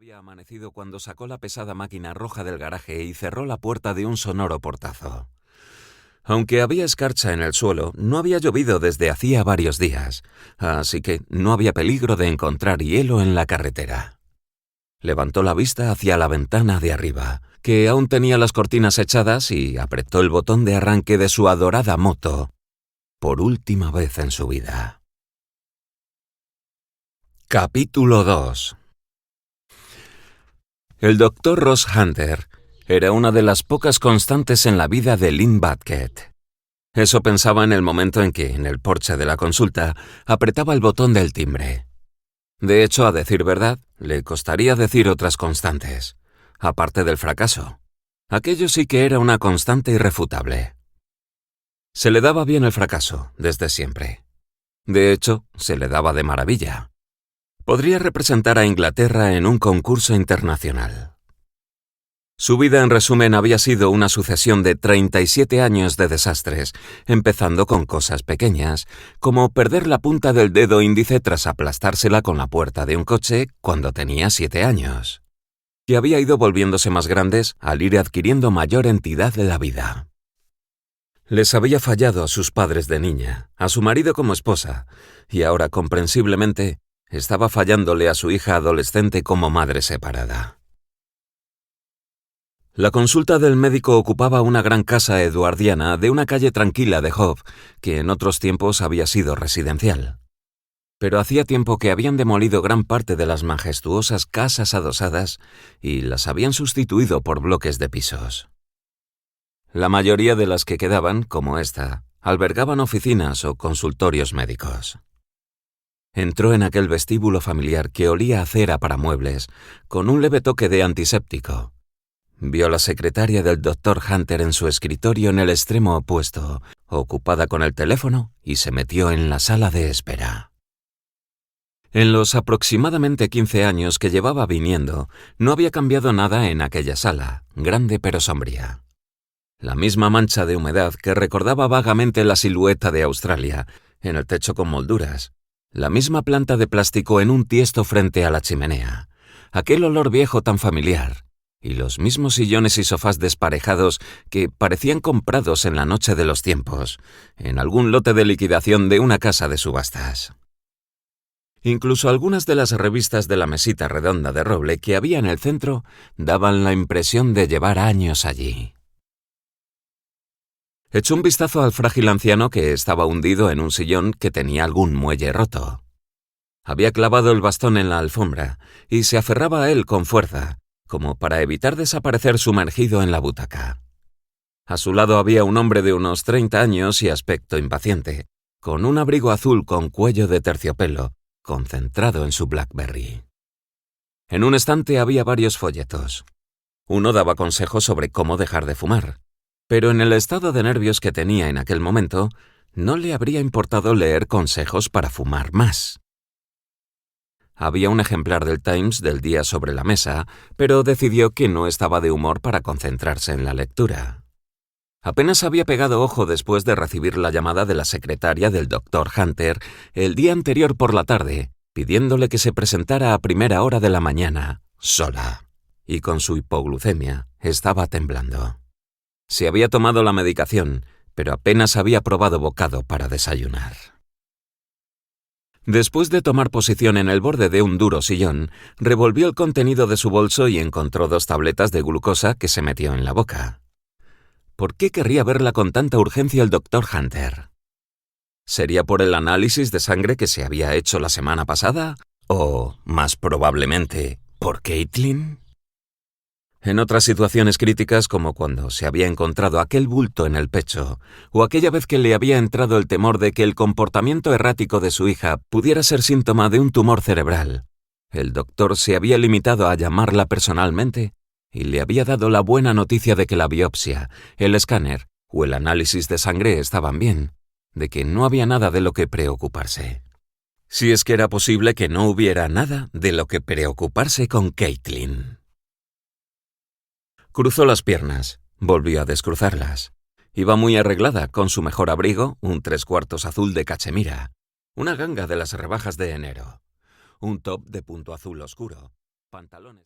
Había amanecido cuando sacó la pesada máquina roja del garaje y cerró la puerta de un sonoro portazo. Aunque había escarcha en el suelo, no había llovido desde hacía varios días, así que no había peligro de encontrar hielo en la carretera. Levantó la vista hacia la ventana de arriba, que aún tenía las cortinas echadas, y apretó el botón de arranque de su adorada moto, por última vez en su vida. Capítulo 2. El Dr. Ross Hunter era una de las pocas constantes en la vida de Lynn Batkett. Eso pensaba en el momento en que, en el porche de la consulta, apretaba el botón del timbre. De hecho, a decir verdad, le costaría decir otras constantes, aparte del fracaso. Aquello sí que era una constante irrefutable. Se le daba bien el fracaso, desde siempre. De hecho, se le daba de maravilla. Podría representar a Inglaterra en un concurso internacional. Su vida, en resumen, había sido una sucesión de 37 años de desastres, empezando con cosas pequeñas, como perder la punta del dedo índice tras aplastársela con la puerta de un coche cuando tenía 7 años, que había ido volviéndose más grandes al ir adquiriendo mayor entidad de la vida. Les había fallado a sus padres de niña, a su marido como esposa, y ahora, comprensiblemente, estaba fallándole a su hija adolescente como madre separada. La consulta del médico ocupaba una gran casa eduardiana de una calle tranquila de Hove, que en otros tiempos había sido residencial. Pero hacía tiempo que habían demolido gran parte de las majestuosas casas adosadas y las habían sustituido por bloques de pisos. La mayoría de las que quedaban, como esta, albergaban oficinas o consultorios médicos. Entró en aquel vestíbulo familiar que olía a cera para muebles, con un leve toque de antiséptico. Vio a la secretaria del Dr. Hunter en su escritorio en el extremo opuesto, ocupada con el teléfono, y se metió en la sala de espera. En los aproximadamente 15 años que llevaba viniendo, no había cambiado nada en aquella sala, grande pero sombría. La misma mancha de humedad que recordaba vagamente la silueta de Australia, en el techo con molduras. La misma planta de plástico en un tiesto frente a la chimenea, aquel olor viejo tan familiar, y los mismos sillones y sofás desparejados que parecían comprados en la noche de los tiempos, en algún lote de liquidación de una casa de subastas. Incluso algunas de las revistas de la mesita redonda de roble que había en el centro daban la impresión de llevar años allí. Echó un vistazo al frágil anciano que estaba hundido en un sillón que tenía algún muelle roto. Había clavado el bastón en la alfombra y se aferraba a él con fuerza, como para evitar desaparecer sumergido en la butaca. A su lado había un hombre de unos 30 años y aspecto impaciente, con un abrigo azul con cuello de terciopelo, concentrado en su BlackBerry. En un estante había varios folletos. Uno daba consejos sobre cómo dejar de fumar. Pero en el estado de nervios que tenía en aquel momento, no le habría importado leer consejos para fumar más. Había un ejemplar del Times del día sobre la mesa, pero decidió que no estaba de humor para concentrarse en la lectura. Apenas había pegado ojo después de recibir la llamada de la secretaria del Dr. Hunter el día anterior por la tarde, pidiéndole que se presentara a primera hora de la mañana, sola, y con su hipoglucemia estaba temblando. Se había tomado la medicación, pero apenas había probado bocado para desayunar. Después de tomar posición en el borde de un duro sillón, revolvió el contenido de su bolso y encontró 2 tabletas de glucosa que se metió en la boca. ¿Por qué querría verla con tanta urgencia el Dr. Hunter? ¿Sería por el análisis de sangre que se había hecho la semana pasada? ¿O, más probablemente, por Caitlin? En otras situaciones críticas, como cuando se había encontrado aquel bulto en el pecho, o aquella vez que le había entrado el temor de que el comportamiento errático de su hija pudiera ser síntoma de un tumor cerebral, el doctor se había limitado a llamarla personalmente y le había dado la buena noticia de que la biopsia, el escáner o el análisis de sangre estaban bien, de que no había nada de lo que preocuparse. Si es que era posible que no hubiera nada de lo que preocuparse con Caitlin. Cruzó las piernas, volvió a descruzarlas. Iba muy arreglada, con su mejor abrigo, un 3/4 azul de cachemira, una ganga de las rebajas de enero, un top de punto azul oscuro, pantalones...